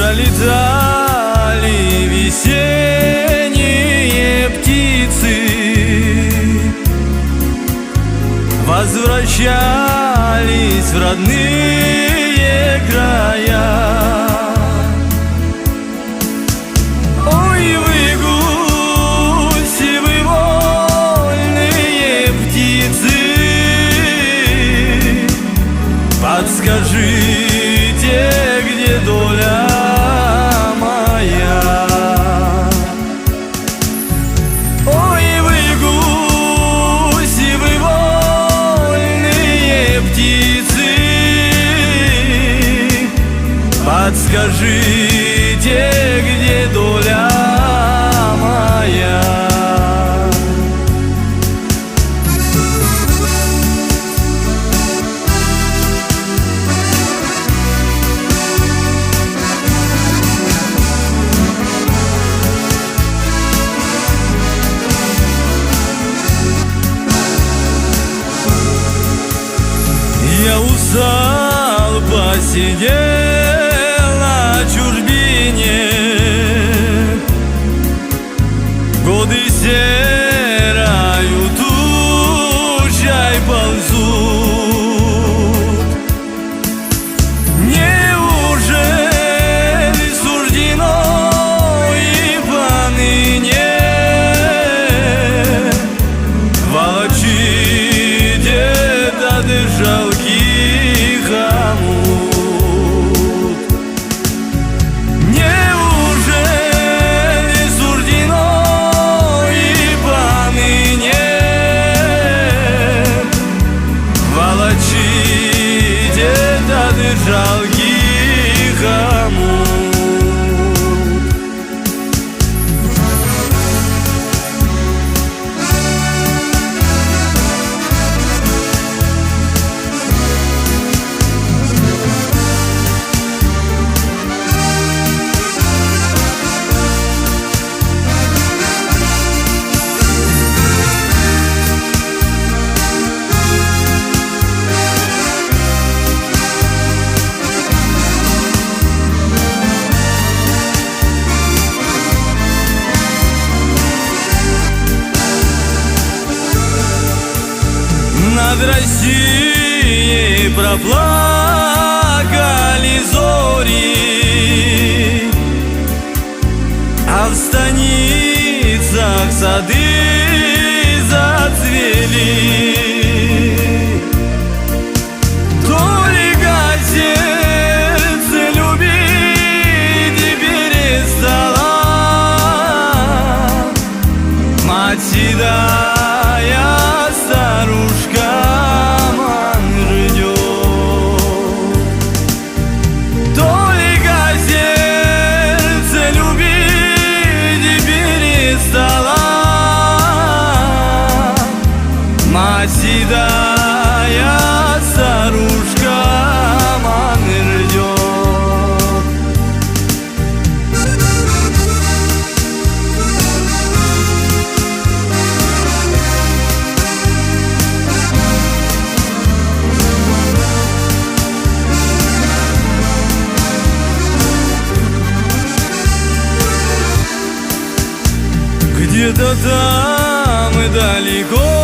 Пролетали весенние птицы, возвращались в родные края. Ой, вы гуси, вы вольные птицы, подскажите, где доля моя? Ой, вы гуси, вы вольные птицы, подскажите, где доля моя? Я устал, посидел на чужбине, годы серою тучей ползут. Неужели суждено и поныне волочить этот жалкий хомут? Неужели суждено и поныне волочить этот жалкий хомут? Над Россией проплакали зори, а в станицах сады зацвели. Только сердце любить и перестала, мать седая старушка ждет. Только сердце любить и перестала, мать седая старушка ждет. Где-то там и далеко